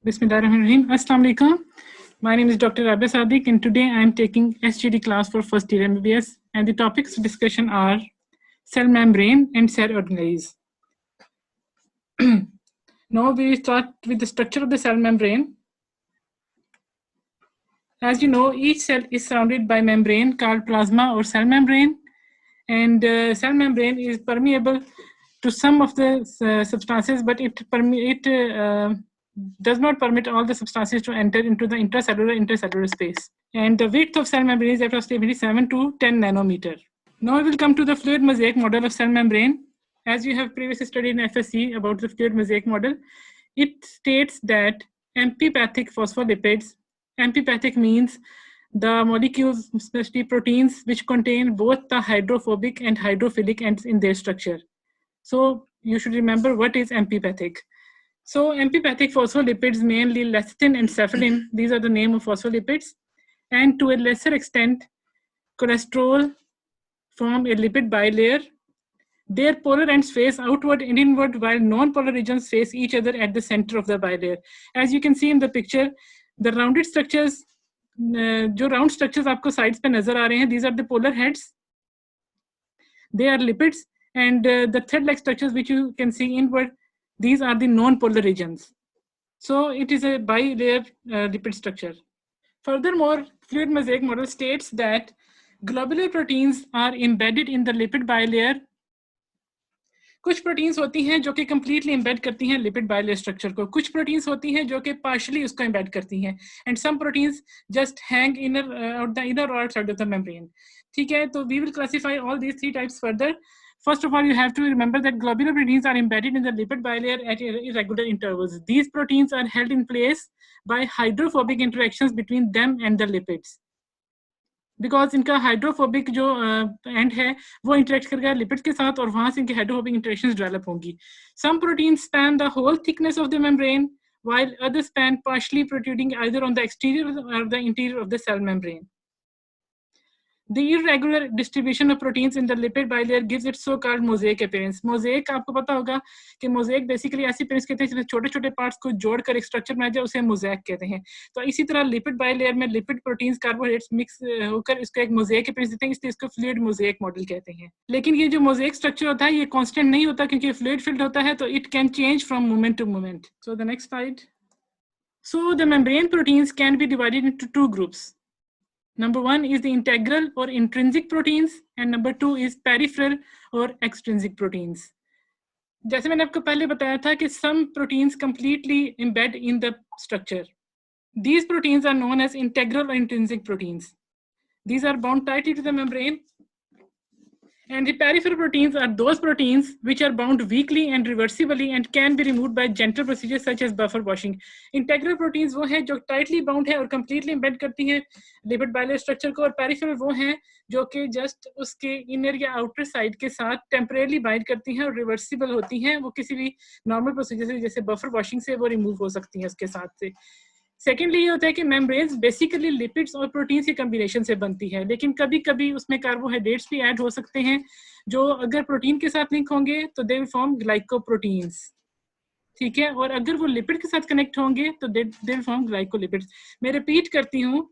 Bismillahirrahmanirrahim. Assalamu alaikum. My name is Dr. Rabia Sadiq, and today I am taking SGD class for first year MBBS. And the topics of discussion are cell membrane and cell organelles. Now we start with the structure of the cell membrane. As you know, each cell is surrounded by membrane called plasma or cell membrane, and cell membrane is permeable to some of the substances, but it does not permit all the substances to enter into the intercellular space. And the width of cell membrane is approximately 7 to 10 nanometer. Now we will come to the fluid mosaic model of cell membrane. As you have previously studied in FSC about the fluid mosaic model, it states that amphipathic phospholipids, amphipathic means the molecules, especially proteins, which contain both the hydrophobic and hydrophilic ends in their structure. So you should remember what is amphipathic. So amphipathic phospholipids, mainly lecithin and cephalin, these are the name of phospholipids, and to a lesser extent, cholesterol form a lipid bilayer. Their polar ends face outward and inward, while non-polar regions face each other at the center of the bilayer. As you can see in the picture, the rounded structures, जो round structures आपको sides पे नजर आ रहे हैं, these are the polar heads. They are lipids, and the thread-like structures which you can see inward, these are the non-polar regions. So it is a bilayer lipid structure. Furthermore, fluid mosaic model states that globular proteins are embedded in the lipid bilayer. कुछ proteins होती हैं जो कि completely embed करती हैं lipid bilayer structure को, कुछ proteins होती हैं जो कि पार्शियली उसको एम्बेड करती हैं, and some proteins just hang inner और आउटसाइड ऑफ द मेम्ब्रेन. ठीक है, तो we will classify all these three types further. First of all, you have to remember that globular proteins are embedded in the lipid bilayer at irregular intervals. These proteins are held in place by hydrophobic interactions between them and the lipids. Because इनका hydrophobic जो and है वो interact करेगा lipids के साथ और वहां से इनकी हाइड्रोफोबिक इंटरेक्शंस डेवलप होंगी. Some protein span the whole thickness of the membrane while others span partially protruding either on the exterior or the interior of the cell membrane. The irregular distribution of proteins in the lipid bilayer gives it so-called mosaic appearance. Mosaic आपको पता होगा कि mosaic basically ऐसी appearance कहते हैं जिसमें छोटे-छोटे parts को जोड़कर एक structure बना जाए, उसे mosaic कहते हैं. तो इसी तरह lipid bilayer में lipid proteins carbohydrates mix होकर इसको एक mosaic appearance देते हैं, इसलिए इसको fluid mosaic model कहते हैं. लेकिन ये जो mosaic structure होता है ये constant नहीं होता क्योंकि fluid filled होता है, तो it can change from moment to moment. So the next slide. So the membrane proteins can be divided into two groups. Number one is the integral or intrinsic proteins, and number two is peripheral or extrinsic proteins. जैसे मैंने आपको पहले बताया था कि some proteins completely embed in the structure. These proteins are known as integral or intrinsic proteins. These are bound tightly to the membrane. And the peripheral proteins are those proteins which are bound weakly and reversibly and can be removed by gentle procedures such as buffer washing. Integral proteins वो हैं जो tightly bound है और completely embed करती हैं lipid bilayer structure को, और peripheral वो हैं जो कि just उसके inner या outer side के साथ temporarily bind करती हैं और reversible होती हैं. वो किसी भी normal procedure से जैसे buffer washing से वो remove हो सकती हैं उसके साथ से. सेकेंडली ये होता है कि मेम्ब्रेन्स बेसिकली लिपिड्स और प्रोटीन्स की कम्बिनेशन से बनती है, लेकिन कभी कभी उसमें कार्बोहाइड्रेट्स भी ऐड हो सकते हैं जो अगर प्रोटीन के साथ लिंक होंगे तो दे विल फॉर्म ग्लाइकोप्रोटीन्स. ठीक है, और अगर वो लिपिड के साथ कनेक्ट होंगे तो दे विल फॉर्म ग्लाइकोलिपिड्स. मैं रिपीट करती हूँ,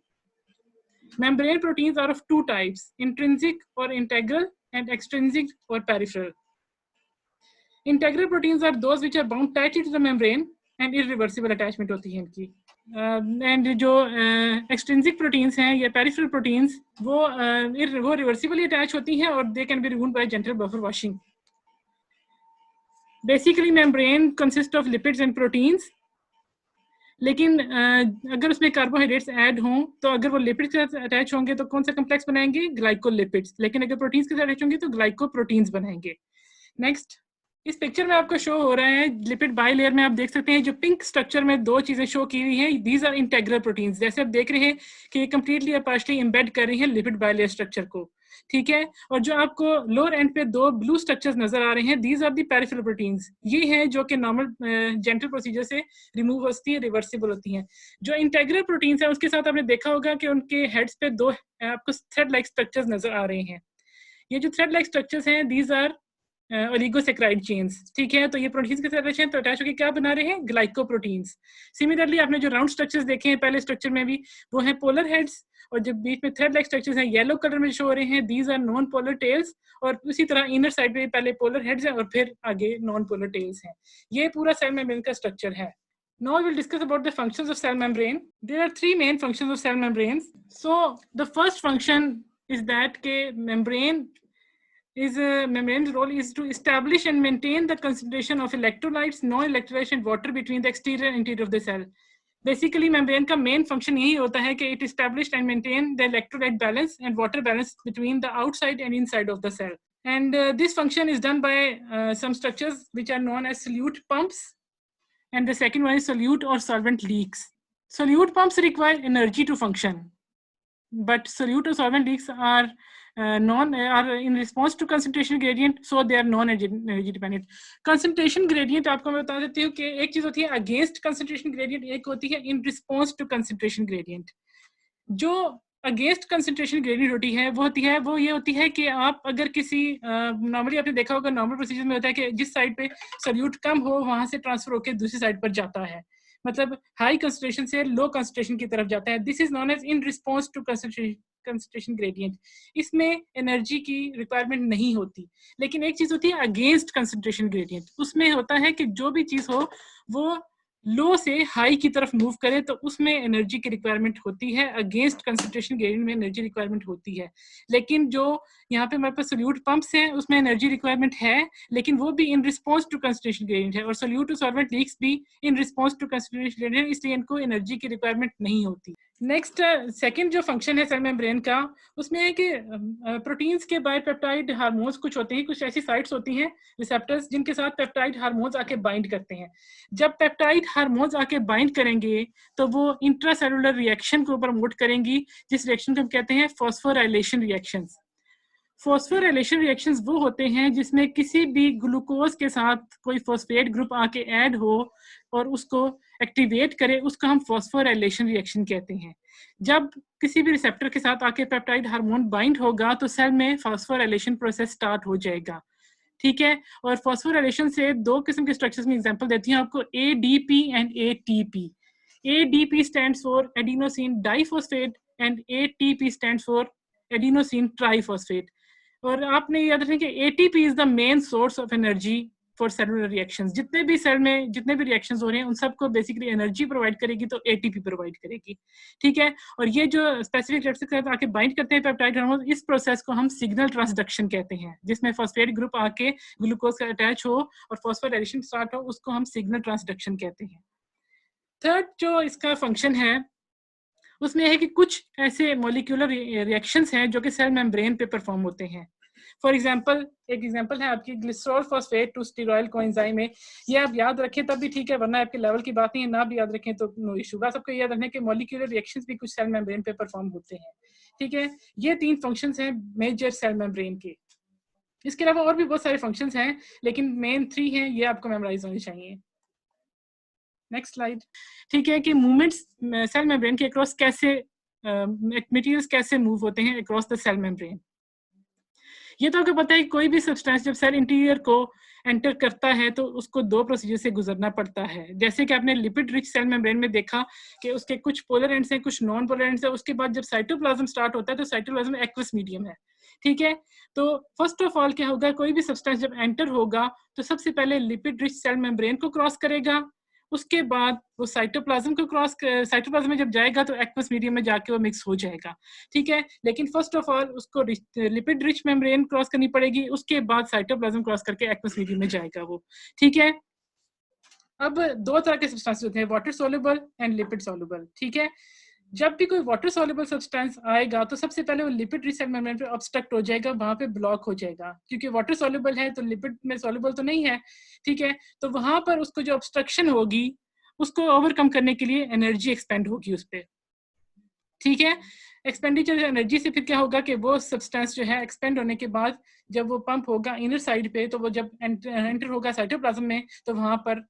membrane proteins are of two types, intrinsic और इंटेग्रल एंड एक्सट्रिंसिक और peripheral. Integral proteins are those which are bound tightly to the membrane and irreversible attachment होती है इनकी. एंड जो extrinsic proteins हैं या पेरिफेरल प्रोटीन्स वो रिवर्सिबली अटैच होती हैं और they can be removed by gentle buffer washing. Basically membrane consist of lipids and proteins, लेकिन अगर उसमें कार्बोहाइड्रेट्स ऐड हों तो अगर वो लिपिड्स के साथ अटैच होंगे तो कौन सा कम्प्लेक्स बनाएंगे? ग्लाइकोलिपिड्स. लेकिन अगर प्रोटीन्स के साथ अटैच होंगे तो ग्लाइकोप्रोटीन्स बनाएंगे. नेक्स्ट, इस पिक्चर में आपको शो हो रहा है लिपिड बाइलेयर में आप देख सकते हैं जो पिंक स्ट्रक्चर में दो चीजें शो की हुई हैं, दीज आर इंटेग्रल प्रोटीन्स. जैसे आप देख रहे हैं कि ये कंप्लीटली या पार्शियली एम्बेड कर रही हैं लिपिड बाइलेयर स्ट्रक्चर को. ठीक है, और जो आपको लोअर एंड पे दो ब्लू स्ट्रक्चर्स नजर आ रहे हैं, these are the peripheral proteins. ये हैं जो कि नॉर्मल जेंटल प्रोसीजर से रिमूव होती है, रिवर्सिबल होती हैं. जो इंटेग्रल प्रोटीन्स है उसके साथ आपने देखा होगा कि उनके हेड्स पे दो आपको थ्रेड लाइक स्ट्रक्चर्स नजर आ रहे हैं. ये जो थ्रेड लाइक स्ट्रक्चर्स हैं, दीज आर ओलिगोसेक्राइड चेन्स, ठीक है। तो ये प्रोटीन्स के साथ अटैच हैं, तो अटैच होकर क्या बना रहे हैं, ग्लाइकोप्रोटीन्स। सिमिलरली आपने जो राउंड स्ट्रक्चर्स देखे हैं पहले स्ट्रक्चर में भी, वो हैं पोलर हेड्स, और जो बीच में थ्रेड लाइक स्ट्रक्चर्स हैं येलो कलर में शो हो रहे हैं, these are non polar tails. और उसी तरह इनर साइड पे पहले पोलर हेड्स हैं और फिर आगे नॉन पोलर टेल्स हैं। ये पूरा सेल मेम्ब्रेन का स्ट्रक्चर है। Now we'll discuss about the functions of cell membrane. There are three main functions of cell membranes. So the first function is that membrane's role is to establish and maintain the concentration of electrolytes, non-electrolytes and water between the exterior and interior of the cell. Basically, membrane का main function यही होता है कि it establish and maintain the electrolyte balance and water balance between the outside and inside of the cell. And this function is done by some structures which are known as solute pumps. And the second one is solute or solvent leaks. Solute pumps require energy to function, but solute or solvent leaks are in response to concentration gradient, so they are non-energy dependent. Concentration gradient आपको मैं बता देती हूँ कि एक चीज होती है against concentration gradient, एक होती है in response to concentration gradient. जो अगेंस्ट कंसंट्रेशन ग्रेडियंट वो ये होती है कि आप अगर किसी नॉर्मली आपने देखा होगा नॉर्मल प्रोसीजर में होता है कि जिस साइड पे सोल्यूट कम हो वहां से ट्रांसफर होकर दूसरी साइड पर जाता है, मतलब हाई कंसंट्रेशन से लो कंसंट्रेशन की तरफ जाता है। This is known as in response to concentration gradient. इसमें एनर्जी की रिक्वायरमेंट नहीं होती। लेकिन एक चीज होती है अगेंस्ट कंसंट्रेशन ग्रेडियंट, उसमें होता है कि जो भी चीज हो वो लो से हाई की तरफ मूव करे तो उसमें एनर्जी की रिक्वायरमेंट होती है, अगेंस्ट कंसंट्रेशन ग्रेडियंट में एनर्जी रिक्वायरमेंट होती है। लेकिन जो यहाँ पे हमारे पास सोल्यूट पंप्स हैं उसमें एनर्जी रिक्वायरमेंट है, लेकिन वो भी in response to concentration gradient है, और सोल्यूट टू सॉल्वेंट लीक्स भी in response to concentration gradient, इसलिए इनको एनर्जी की रिक्वायरमेंट नहीं होती। नेक्स्ट सेकंड जो फंक्शन है सेल मेम्ब्रेन का, उसमें है कि प्रोटीन्स के बायोपेप्टाइड हार्मोन्स कुछ होते हैं, कुछ ऐसी साइट्स होती हैं रिसेप्टर्स जिनके साथ पेप्टाइड हार्मोन्स आके बाइंड करते हैं। जब पेप्टाइड हार्मोन्स आके बाइंड करेंगे तो वो इंट्रासेलुलर रिएक्शन को प्रमोट करेंगी, जिस रिएक्शन को हम कहते हैं फॉस्फोराइलेशन रिएक्शंस। फॉस्फोराइलेशन रिएक्शंस वो होते हैं जिसमें किसी भी ग्लूकोज के साथ कोई फॉस्फेट ग्रुप आके ऐड हो और उसको एक्टिवेट करे, उसको हम फॉस्फोराइलेशन रिएक्शन कहते हैं। जब किसी भी रिसेप्टर के साथ आके पेप्टाइड हार्मोन बाइंड होगा तो सेल में फॉस्फोराइलेशन प्रोसेस स्टार्ट हो जाएगा, ठीक है। और फॉस्फोराइलेशन से दो किस्म के स्ट्रक्चर्स में एग्जांपल देती हूँ आपको, ADP and ATP। ADP stands for adenosine diphosphate and ATP stands for adenosine triphosphate. और आपने याद रखें कि ATP is the main source of energy for cellular reactions. जितने भी सेल में जितने भी रिएक्शंस हो रहे हैं उन सबको बेसिकली एनर्जी प्रोवाइड करेगी तो ATP प्रोवाइड करेगी, ठीक है। और ये जो स्पेसिफिक रेट के साथ आके बाइंड करते हैं पेप्टाइड हार्मोन, इस प्रोसेस को हम सिग्नल ट्रांसडक्शन कहते हैं, जिसमें फॉस्फेट ग्रुप आके ग्लूकोज का अटैच हो और फॉस्फोराइलेशन स्टार्ट हो, उसको हम सिग्नल ट्रांसडक्शन कहते हैं। थर्ड जो इसका फंक्शन है उसमें है कि कुछ ऐसे मॉलिक्यूलर रिएक्शंस हैं जो कि सेल मेम्ब्रेन पे परफॉर्म होते हैं। फॉर एग्जाम्पल, एक एग्जाम्पल है आपकी ग्लिसरॉल फॉस्फेट टू स्टीरॉयल कोएंजाइम है। ये आप याद रखें तब भी ठीक है, वरना आपके लेवल की बात नहीं है, ना भी याद रखें तो नो इशू। बस आपको याद रखना कि मॉलिक्यूलर रिएक्शंस भी कुछ सेल मेम्ब्रेन पे परफॉर्म होते हैं, ठीक है। ये तीन फंक्शंस हैं मेजर सेल मेम्ब्रेन के। इसके अलावा और भी बहुत सारे फंक्शंस हैं, लेकिन मेन 3 हैं, ये आपको मेमोराइज होने चाहिए। नेक्स्ट स्लाइड, ठीक है, कि मूवमेंट्स सेल मेम्ब्रेन के अक्रॉस कैसे मटेरियल्स कैसे मूव होते हैं अक्रॉस द सेल मेम्ब्रेन। ये तो आपको पता है कि कोई भी सब्सटेंस जब सेल इंटीरियर को एंटर करता है तो उसको दो प्रोसीजर से गुजरना पड़ता है। जैसे कि आपने लिपिड रिच सेल मेम्ब्रेन में देखा कि उसके कुछ पोलर एंड्स हैं, कुछ नॉन पोलर एंड्स हैं। उसके बाद जब साइटोप्लाज्म स्टार्ट होता है तो साइटोप्लाज्म एक्वस मीडियम है, ठीक है। तो फर्स्ट ऑफ ऑल क्या होगा, कोई भी सब्सटेंस जब एंटर होगा तो सबसे पहले लिपिड रिच सेल मेम्ब्रेन को क्रॉस करेगा, उसके बाद वो साइटोप्लाज्म को क्रॉस साइटोप्लाज्म में जब जाएगा तो एक्वस मीडियम में जाके वो मिक्स हो जाएगा, ठीक है। लेकिन फर्स्ट ऑफ ऑल उसको लिपिड रिच मेम्ब्रेन क्रॉस करनी पड़ेगी, उसके बाद साइटोप्लाज्म क्रॉस करके एक्वस मीडियम में जाएगा वो, ठीक है। अब दो तरह के सब्सटेंस होते हैं, water soluble and lipid soluble, ठीक है। जब भी कोई वाटर सोल्यूबल सब्सटेंस आएगा तो सबसे पहले वो लिपिड रिच सेल मेम्ब्रेन पे ऑब्स्ट्रक्ट हो जाएगा, वहां पे ब्लॉक हो जाएगा, क्योंकि वाटर सोल्यूबल है तो लिपिड में सोल्यूबल तो नहीं है, ठीक है। तो वहां पर उसको जो ऑब्स्ट्रक्शन होगी उसको ओवरकम करने के लिए एनर्जी एक्सपेंड होगी उस पर, ठीक है। एक्सपेंडिचर एनर्जी से फिर क्या होगा कि वो सब्सटेंस जो है एक्सपेंड होने के बाद जब वो पंप होगा इनर साइड पे, तो वो जब एंटर होगा साइटोप्लाज्म में तो वहां पर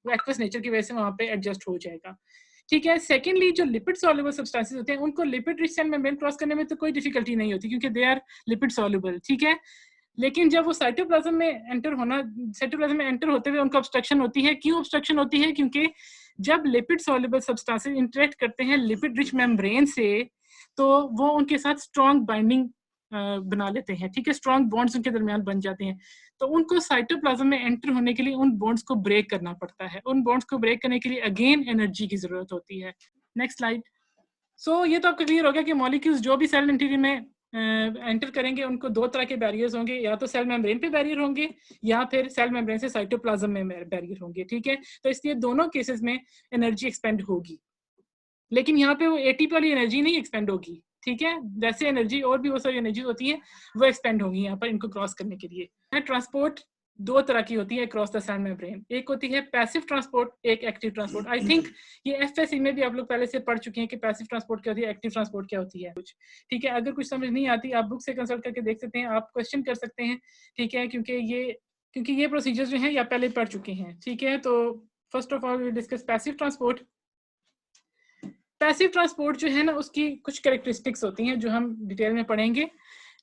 एक्वस नेचर की वजह से वहां पे एडजस्ट हो जाएगा, ठीक है। सेकेंडली, जो लिपिड सॉल्युबल सब्सटेंसेस होते हैं उनको lipid rich cell membrane cross करने में तो कोई डिफिकल्टी नहीं होती क्योंकि दे आर लिपिड सॉल्युबल, ठीक है। लेकिन जब वो साइटोप्लाज्म में एंटर होते हुए उनको ऑब्स्ट्रक्शन होती है। क्यों ऑब्स्ट्रक्शन होती है? क्योंकि जब लिपिड सॉल्युबल सब्सटेंसेस इंटरेक्ट करते हैं लिपिड रिच मेम्ब्रेन से, तो वो उनके साथ स्ट्रॉन्ग बाइंडिंग बना लेते हैं, ठीक है, स्ट्रॉन्ग बॉन्ड्स उनके दरमियान बन जाते हैं। तो उनको साइटोप्लाज्म में एंटर होने के लिए उन बॉन्ड्स को ब्रेक करना पड़ता है। उन बॉन्ड्स को ब्रेक करने के लिए अगेन एनर्जी की जरूरत होती है। Next slide. सो ये तो आपको क्लियर हो गया कि मॉलिक्यूल्स जो भी सेल इंटीरियर में एंटर करेंगे उनको दो तरह के बैरियर्स होंगे, या तो सेल मेम्ब्रेन पे बैरियर होंगे या फिर सेल मेम्ब्रेन से साइटोप्लाज्म में बैरियर होंगे, ठीक है। तो इसलिए दोनों केसेस में एनर्जी एक्सपेंड होगी, लेकिन यहाँ पे वो एटीपी वाली एनर्जी नहीं एक्सपेंड होगी, ठीक है। जैसे एनर्जी और भी बहुत सारी एनर्जी होती है वो एक्सपेंड होगी यहाँ पर इनको क्रॉस करने के लिए। ट्रांसपोर्ट दो तरह की होती है क्रॉस द सेल मेम्ब्रेन, एक होती है पैसिव ट्रांसपोर्ट, एक एक्टिव ट्रांसपोर्ट। आई थिंक ये एफएससी में भी आप लोग पहले से पढ़ चुके हैं कि पैसिव ट्रांसपोर्ट क्या होती है, एक्टिव ट्रांसपोर्ट क्या होती है कुछ, ठीक है। अगर कुछ समझ नहीं आती आप बुक से कंसल्ट करके देख सकते हैं, आप क्वेश्चन कर सकते हैं, ठीक है, क्योंकि ये प्रोसीजर्स जो हैं ये आप पहले पढ़ चुके हैं, ठीक है। तो first of all we discuss passive transport. Passive transport जो है ना उसकी कुछ कैरेक्टरिस्टिक्स होती हैं जो हम डिटेल में पढ़ेंगे,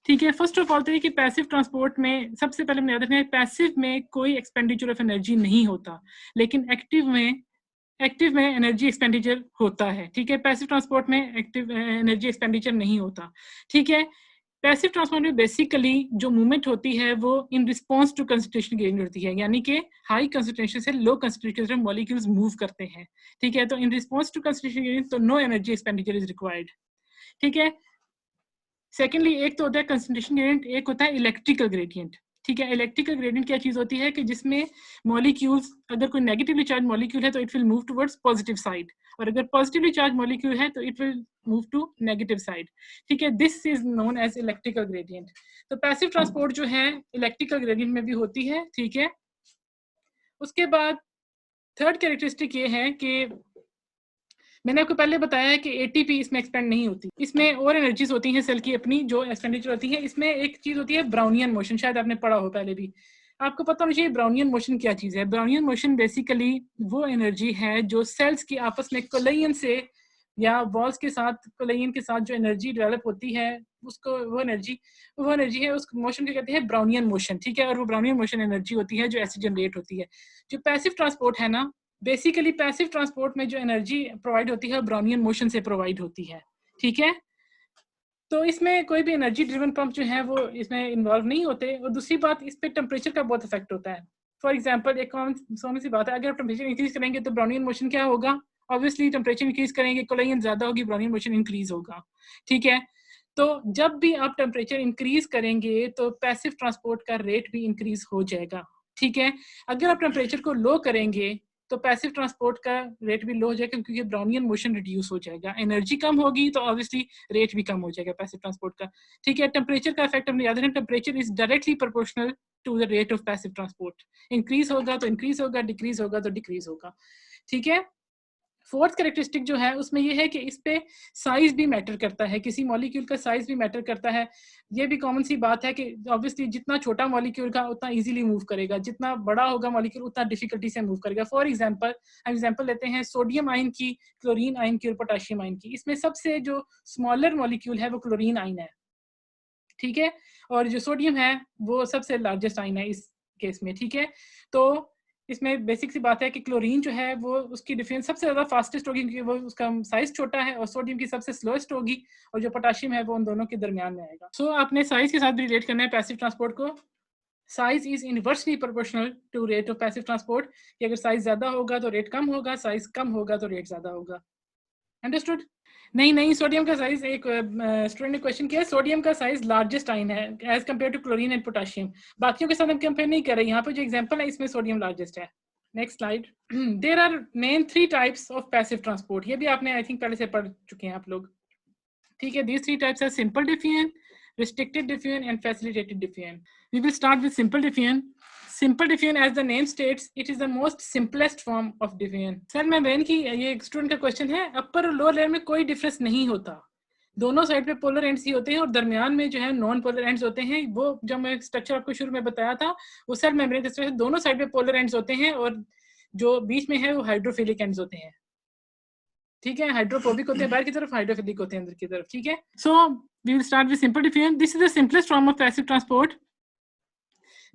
ठीक है। फर्स्ट ऑफ ऑल तो ये कि पैसिव ट्रांसपोर्ट में सबसे पहले हम याद रखना है पैसिव में कोई एक्सपेंडिचर ऑफ एनर्जी नहीं होता, लेकिन एक्टिव में एनर्जी एक्सपेंडिचर होता है, ठीक है। पैसिव ट्रांसपोर्ट में एक्टिव एनर्जी एक्सपेंडिचर नहीं होता, ठीक है। पैसिव ट्रांसपोर्ट में बेसिकली जो मूवमेंट होती है वो in response to concentration gradient होती है, यानी कि हाई कंसंट्रेशन से लो कंसंट्रेशन मॉलिक्यूल्स मूव करते हैं, ठीक है। तो in response to concentration gradient तो no energy expenditure is required, ठीक है। सेकेंडली एक तो होता है कंसंट्रेशन ग्रेडिएंट, एक होता है इलेक्ट्रिकल ग्रेडिएंट, ठीक है। इलेक्ट्रिकल ग्रेडिएंट क्या चीज होती है कि जिसमें मॉलिक्यूल्स, अगर कोई नेगेटिवली चार्ज मॉलिक्यूल है तो it will move towards positive side, और अगर पॉजिटिवली चार्ज मॉलिक्यूल है तो it will move to negative side, ठीक है। This is known as electrical gradient. तो पैसिव ट्रांसपोर्ट जो है इलेक्ट्रिकल ग्रेडिएंट में भी होती है, ठीक है। उसके बाद थर्ड कैरेक्टरिस्टिक ये है कि मैंने आपको पहले बताया है कि एटीपी इसमें एक्सपेंड नहीं होती, इसमें और एनर्जीज होती हैं सेल की अपनी जो एक्सपेंडिचर होती है। इसमें एक चीज होती है ब्राउनियन मोशन, शायद आपने पढ़ा हो पहले भी, आपको पता होना चाहिए ब्राउनियन मोशन क्या चीज है। ब्राउनियन मोशन बेसिकली वो एनर्जी है जो सेल्स की आपस में कोलिजन से या वॉल्स के साथ कोलिजन के साथ जो एनर्जी डेवलप होती है उसको वो एनर्जी है, उस मोशन को कहते हैं ब्राउनियन मोशन, ठीक है। और वो ब्राउनियन मोशन एनर्जी होती है जो ऐसे जनरेट होती है। जो पैसिव ट्रांसपोर्ट है ना, बेसिकली पैसिव ट्रांसपोर्ट में जो एनर्जी प्रोवाइड होती है ब्राउनियन मोशन से प्रोवाइड होती है, ठीक है। तो इसमें कोई भी एनर्जी ड्रिवन पंप जो है वो इसमें इन्वॉल्व नहीं होते। और दूसरी बात, इस पे टेम्परेचर का बहुत इफेक्ट होता है। फॉर एग्जांपल एक कॉमन सी बात है, अगर आप टेम्परेचर इंक्रीज करेंगे तो ब्राउनियन मोशन क्या होगा, ऑब्वियसली टेम्परेचर इंक्रीज करेंगे कोलिजन ज्यादा होगी, ब्राउनियन मोशन इंक्रीज होगा, ठीक है। तो जब भी आप टेम्परेचर इंक्रीज करेंगे तो पैसिव ट्रांसपोर्ट का रेट भी इंक्रीज हो जाएगा, ठीक है। अगर आप टेम्परेचर को लो करेंगे तो पैसिव ट्रांसपोर्ट का रेट भी लो हो जाएगा क्योंकि ब्राउनियन मोशन रिड्यूस हो जाएगा, एनर्जी कम होगी तो ऑब्वियसली रेट भी कम हो जाएगा पैसिव ट्रांसपोर्ट का, ठीक है। टेम्परेचर का इफेक्ट हमने याद रखना, temperature is directly proportional to the rate of passive transport. Increase होगा तो इंक्रीज होगा, डिक्रीज होगा तो डिक्रीज होगा, ठीक है। फोर्थ कैरेक्टरिस्टिक जो है उसमें ये है कि इस पे साइज भी मैटर करता है, किसी मॉलिक्यूल का साइज भी मैटर करता है। ये भी कॉमन सी बात है कि ऑब्वियसली जितना छोटा मॉलिक्यूल का उतना इजीली मूव करेगा, जितना बड़ा होगा मॉलिक्यूल उतना डिफिकल्टी से मूव करेगा। फॉर एग्जांपल हम एग्जांपल लेते हैं सोडियम आयन की, क्लोरीन आयन की और पोटेशियम आयन की। इसमें सबसे जो स्मॉलर मॉलिक्यूल है वो क्लोरीन आयन है, ठीक है। और जो सोडियम है वो सबसे लार्जेस्ट आयन है इस केस में, ठीक है। तो इसमें बेसिक सी बात है कि क्लोरीन जो है वो उसकी डिफरेंस सबसे ज्यादा फास्टेस्ट होगी क्योंकि वो उसका साइज छोटा है, और सोडियम की सबसे स्लोएस्ट होगी, और जो पोटेशियम है वो उन दोनों के दरमियान में आएगा। सो आपने साइज के साथ भी रिलेट करना है पैसिव ट्रांसपोर्ट को। Size is inversely proportional to rate of passive transport, कि अगर साइज ज्यादा होगा तो रेट कम होगा, साइज कम होगा तो रेट ज्यादा होगा। अंडरस्टूड? नहीं, सोडियम का साइज, एक स्टूडेंट ने क्वेश्चन किया, सोडियम का साइज लार्जेस्ट आयन है as compare to chlorine and potassium. बाकियों के साथ हम कंपेयर नहीं कर रहे, यहाँ पे जो एग्जांपल है इसमें सोडियम लार्जेस्ट है। Next slide. There are main 3 types of passive transport. ये भी आपने आई थिंक पहले से पढ़ चुके हैं आप लोग, ठीक है। These 3 types are simple diffusion, restricted diffusion and facilitated diffusion. We will start with simple diffusion. Simple diffusion, as the name states, it is the most simplest form of diffusion. Sir membrane की ये student का question है, अपर और lower layer में कोई difference नहीं होता, दोनों साइड पे पोलर एंड्स ही होते हैं और दरमियान में जो है नॉन पोलर एंड्स होते हैं। वो जब मैं स्ट्रक्चर आपको शुरू में बताया था वो सेल मेम्ब्रेन स्ट्रक्चर, दोनों साइड पे पोलर एंड्स होते हैं और जो बीच में है वो हाइड्रोफिलिक एंड्स होते हैं, ठीक है। हाइड्रोफोबिक होते हैं बाहर की तरफ, हाइड्रोफिलिक होते हैं अंदर की तरफ, ठीक है। So we will start with simple diffusion. This is the simplest form of passive transport.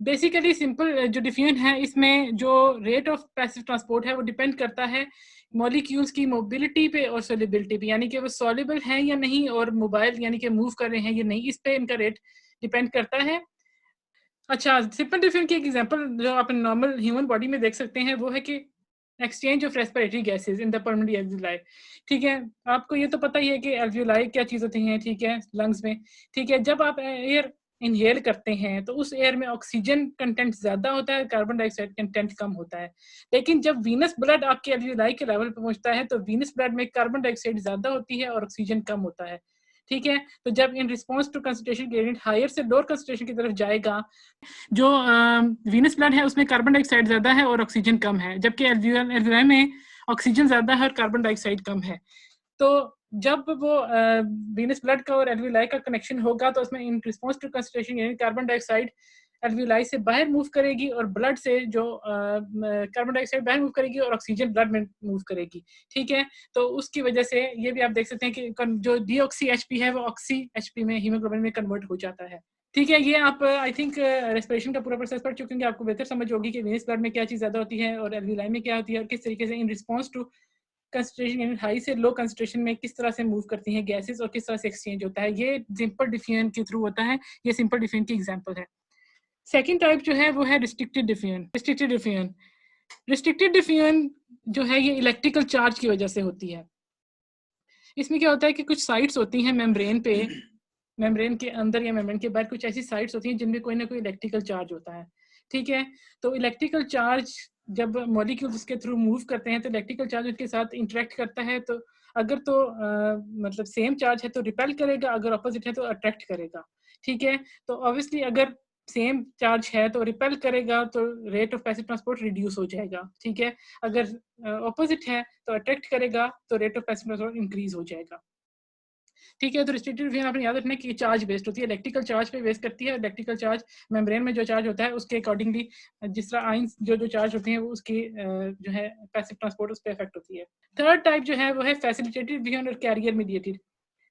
Basically simple जो डिफ्यूजन है, इसमें जो रेट ऑफ पैसिव ट्रांसपोर्ट है वो डिपेंड करता है मॉलिक्यूल्स की मोबिलिटी पे और सोलिबिलिटी पे, यानी कि वो सॉल्युबल हैं या नहीं और मोबाइल यानी कि मूव कर रहे हैं या नहीं, इस पे इनका रेट डिपेंड करता है। अच्छा, सिंपल डिफ्यूजन की एक एग्जांपल जो आप नॉर्मल ह्यूमन बॉडी में देख सकते हैं वो है कि exchange of respiratory gases in the pulmonary alveoli. ठीक है, आपको ये तो पता ही है कि एल्वियोलाई क्या चीज़ होती हैं, ठीक है, लंग्स में। ठीक है, जब आप एयर इनहेल करते हैं तो उस एयर में ऑक्सीजन कंटेंट ज़्यादा होता है, कार्बन डाइऑक्साइड कंटेंट कम होता है। लेकिन जब वीनस ब्लड आपके एल्वियोलाई के लेवल पर पहुंचता है तो वीनस ब्लड में कार्बन डाइऑक्साइड ज़्यादा होती है और ऑक्सीजन कम होता है। ठीक है, तो जब in response to concentration gradient higher से लोअर कंसंट्रेशन की तरफ जाएगा, जो वीनस ब्लड है उसमें कार्बन डाइऑक्साइड ज्यादा है और ऑक्सीजन कम है, जबकि एल्वियोलाई में ऑक्सीजन ज्यादा है और कार्बन डाइऑक्साइड कम है। तो जब वो वीनस ब्लड का और एल्वियोलाई का कनेक्शन होगा तो उसमें इन रिस्पॉन्स टू कंसंट्रेशन यानी कार्बन डाइऑक्साइड एल्वियोलाई से बाहर मूव करेगी और ब्लड से जो कार्बन डाइऑक्साइड बाहर मूव करेगी और ऑक्सीजन ब्लड में मूव करेगी। ठीक है, तो उसकी वजह से ये भी आप देख सकते हैं कि जो डीऑक्सी एचपी है वो ऑक्सी एचपी में हीमोग्लोबिन में कन्वर्ट हो जाता है। ठीक है, ये आप आई थिंक रेस्पिरेशन का पूरा प्रोसेस पढ़ चुके होंगे, आपको बेहतर समझ होगी कि वीनस ब्लड में क्या चीज़ ज़्यादा होती है और एल्वियोलाई में क्या होती है और किस तरीके से इन रिस्पॉन्स टू कंसंट्रेशन यानी हाई से लो कंसंट्रेशन में किस तरह से मूव करती हैं गैसेस और किस तरह से एक्सचेंज होता है। ये सिंपल डिफ्यूजन के थ्रू होता है, ये सिंपल डिफ्यूजन की एग्जांपल है। सेकंड टाइप जो है वो है रिस्ट्रिक्टेड डिफ्यूजन। रिस्ट्रिक्टेड डिफ्यूजन जो है ये इलेक्ट्रिकल चार्ज की वजह से होती है। इसमें क्या होता है कि कुछ साइट्स होती हैं मेम्ब्रेन पे, मेम्ब्रेन के अंदर या मेम्ब्रेन के बाहर कुछ ऐसी साइट्स होती हैं जिनमें कोई ना कोई इलेक्ट्रिकल चार्ज होता है। ठीक है, तो इलेक्ट्रिकल चार्ज जब मॉलिक्यूल्स उसके थ्रू मूव करते हैं तो इलेक्ट्रिकल चार्ज उसके साथ इंटरेक्ट करता है, तो अगर तो मतलब सेम चार्ज है तो रिपेल करेगा, अगर ऑपोजिट है तो अट्रैक्ट करेगा। ठीक है, तो ऑब्वियसली अगर सेम चार्ज है तो रिपेल करेगा तो rate of passive transport reduce हो जाएगा। ठीक है, अगर ऑपोजिट है तो अट्रैक्ट करेगा तो rate of passive transport increase हो जाएगा। ठीक है, तो रिस्ट्रिक्टेड डिफ्यूजन आपने याद रखना कि चार्ज बेस्ड होती है, इलेक्ट्रिकल चार्ज पे बेस करती है। इलेक्ट्रिकल चार्ज मेम्ब्रेन में जो चार्ज होता है उसके अकॉर्डिंगली जिस तरह आयंस जो चार्ज होते हैं वो उसकी जो है पैसिव ट्रांसपोर्ट उस पर इफेक्ट होती है। थर्ड टाइप जो है वो है फैसिलिटेटेड डिफ्यूजन और कैरियर मीडिएटेड।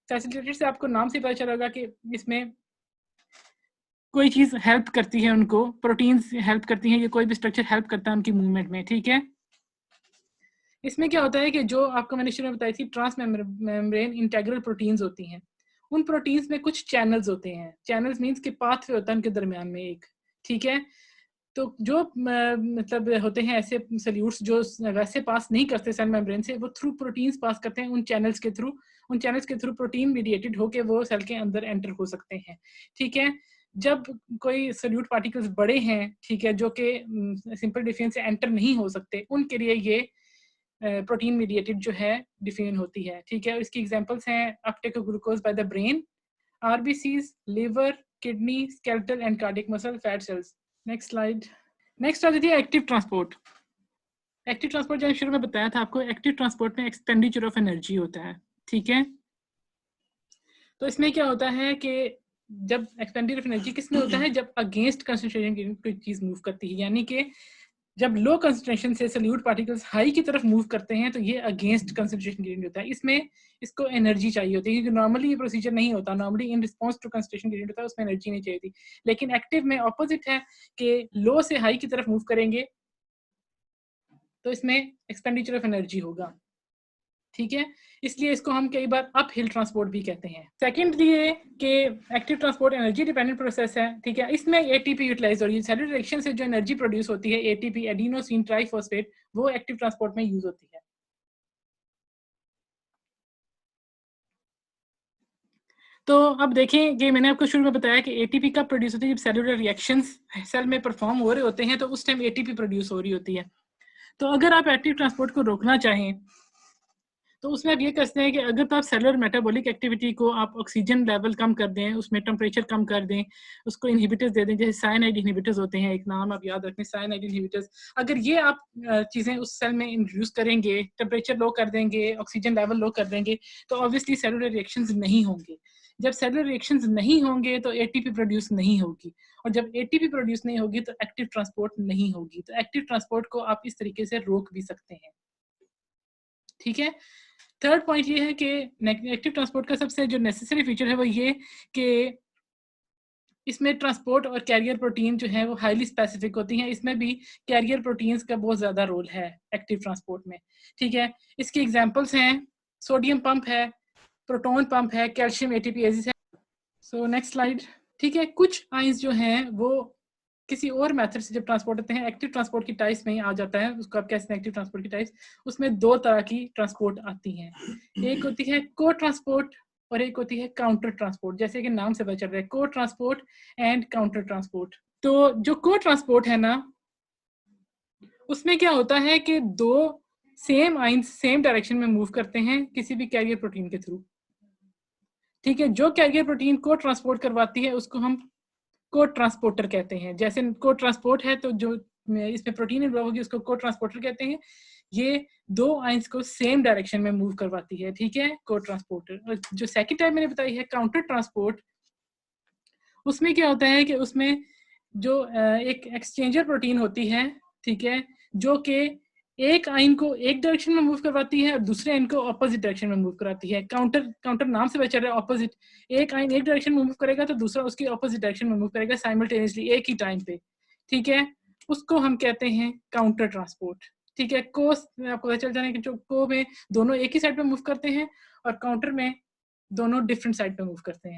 फैसिलिटेटेड से आपको नाम से पता चला होगा कि इसमें कोई चीज़ हेल्प करती है उनको, प्रोटीन्स हेल्प करती हैं, ये कोई भी स्ट्रक्चर हेल्प करता है उनकी मूवमेंट में। ठीक है, इसमें क्या होता है कि जो आपको मैंने शुरू में बताई थी ट्रांस मेम्ब्रेन इंटेग्रल प्रोटीन्स होती हैं, उन प्रोटीन्स में कुछ चैनल्स होते हैं। चैनल्स मींस कि पाथवे होता है उनके दरमियान में एक। ठीक है, तो जो मतलब होते हैं ऐसे सल्यूट्स जो वैसे पास नहीं करते सेल मेम्ब्रेन से, वो थ्रू प्रोटीन्स पास करते हैं उन चैनल्स के थ्रू। उन चैनल्स के थ्रू प्रोटीन मीडिएटेड होके वो सेल के अंदर एंटर हो सकते हैं। ठीक है, जब कोई सल्यूट पार्टिकल्स बड़े हैं, ठीक है, जो कि सिंपल डिफ्यूजन से एंटर नहीं हो सकते, उनके लिए ये प्रोटीन मीडिएटेड जो है डिफ्यूजन होती है। ठीक है, इसकी एग्जांपल्स हैं uptake of glucose by the brain, RBCs, liver, kidney, skeletal and cardiac muscle, fat cells. Next slide. Next आ जाती है एक्टिव ट्रांसपोर्ट। एक्टिव ट्रांसपोर्ट जो शुरू में बताया था आपको, एक्टिव ट्रांसपोर्ट में एक्सपेंडिचर ऑफ एनर्जी होता है। ठीक है, तो इसमें क्या होता है कि जब एक्सपेंडिचर ऑफ एनर्जी किसमें होता है, जब अगेंस्ट कंसंट्रेशन की कोई चीज मूव करती है, यानी कि जब लो कंसंट्रेशन से सल्यूट पार्टिकल्स हाई की तरफ मूव करते हैं तो ये अगेंस्ट कंसंट्रेशन ग्रेडियंट होता है। इसमें इसको एनर्जी चाहिए होती है, क्योंकि नॉर्मली ये प्रोसीजर नहीं होता। Normally in response to concentration gradient होता है, उसमें एनर्जी नहीं चाहिए थी। लेकिन एक्टिव में ऑपोजिट है कि लो से हाई की तरफ मूव करेंगे तो इसमें एक्सपेंडिचर ऑफ एनर्जी होगा। ठीक है, इसलिए इसको हम कई बार अप हिल ट्रांसपोर्ट भी कहते हैं। सेकेंडली ये कि active transport energy dependent process है। ठीक है, इसमें एटीपी यूटिलाइज हो रही है, सेलुलर रिएक्शन से जो एनर्जी प्रोड्यूस होती है एटीपी, एडिनोसिन ट्राइफॉस्फेट, वो एक्टिव ट्रांसपोर्ट में यूज होती है। तो अब देखें कि मैंने आपको शुरू में बताया कि एटीपी कब प्रोड्यूस होती है, जब सेलुलर रिएक्शंस सेल में परफॉर्म हो रहे होते हैं तो उस टाइम एटीपी प्रोड्यूस हो रही होती है। तो अगर आप एक्टिव ट्रांसपोर्ट को रोकना चाहें तो उसमें आप ये करते हैं कि अगर तो आप सेलुलर मेटाबॉलिक एक्टिविटी को आप ऑक्सीजन लेवल कम कर दें, उसमें टेम्परेचर कम कर दें, उसको इनहिबिटर्स दे दें, जैसे साइनाइड इनहिबिटर्स होते हैं, एक नाम आप याद रखें, साइनाइड इनहिबिटर्स। अगर ये आप चीज़ें उस सेल में इंट्रोड्यूस करेंगे, टेम्परेचर लो कर देंगे, ऑक्सीजन लेवल लो कर देंगे, तो ऑब्वियसली सेलुलर रिएक्शंस नहीं होंगे। जब सेलुलर रिएक्शंस नहीं होंगे तो एटीपी प्रोड्यूस नहीं होगी, और जब एटीपी प्रोड्यूस नहीं होगी तो एक्टिव ट्रांसपोर्ट नहीं होगी। तो एक्टिव ट्रांसपोर्ट को आप इस तरीके से रोक भी सकते हैं। ठीक है, थर्ड पॉइंट ये है कि एक्टिव ट्रांसपोर्ट का सबसे जो नेसेसरी फीचर है वो ये कि इसमें ट्रांसपोर्ट और कैरियर प्रोटीन जो है वो हाईली स्पेसिफिक होती हैं। इसमें भी कैरियर प्रोटीन्स का बहुत ज़्यादा रोल है एक्टिव ट्रांसपोर्ट में, ठीक है। इसकी एग्जांपल्स हैं सोडियम पंप है, प्रोटॉन पंप है, कैल्शियम एटीपीएजेस है। सो नेक्स्ट स्लाइड, ठीक है। कुछ आइंस जो हैं वो किसी और मेथड से जब ट्रांसपोर्ट होते हैं, एक्टिव ट्रांसपोर्ट की टाइप्स में ही आ जाता है, उसको आप कहते हैं एक्टिव ट्रांसपोर्ट की टाइप्स। उसमें दो तरह की ट्रांसपोर्ट आती हैं, एक होती है को ट्रांसपोर्ट और एक होती है काउंटर ट्रांसपोर्ट। जैसे कि नाम से पता चल रहा है, को ट्रांसपोर्ट एंड काउंटर ट्रांसपोर्ट। तो जो को ट्रांसपोर्ट है ना, उसमें क्या होता है कि दो सेम आइंस सेम डायरेक्शन में मूव करते हैं किसी भी कैरियर प्रोटीन के थ्रू, ठीक है। जो कैरियर प्रोटीन को ट्रांसपोर्ट करवाती है उसको हम को ट्रांसपोर्टर कहते हैं। जैसे को ट्रांसपोर्ट है तो जो इसमें प्रोटीन इन्वॉल्व होगी उसको को ट्रांसपोर्टर कहते हैं। ये दो आइंस को सेम डायरेक्शन में मूव करवाती है, ठीक है, को ट्रांसपोर्टर। और जो सेकंड टाइप मैंने बताई है काउंटर ट्रांसपोर्ट, उसमें क्या होता है कि उसमें जो एक एक्सचेंजर प्रोटीन होती है, ठीक है, जो कि एक आइन को एक डायरेक्शन में मूव करवाती है और दूसरे आइन को अपोजिट डायरेक्शन में मूव कराती है। काउंटर नाम से पता चल रहा है ऑपोजिट। एक आइन एक डायरेक्शन में मूव करेगा तो दूसरा उसकी अपोजिट डायरेक्शन में मूव करेगा साइमल्टेनियसली एक ही टाइम पे, ठीक है। उसको हम कहते हैं काउंटर ट्रांसपोर्ट, ठीक है। को आपको पता चल जाने कि जो को में दोनों एक ही साइड पे मूव करते हैं और काउंटर में दोनों डिफरेंट साइड पे मूव करते हैं।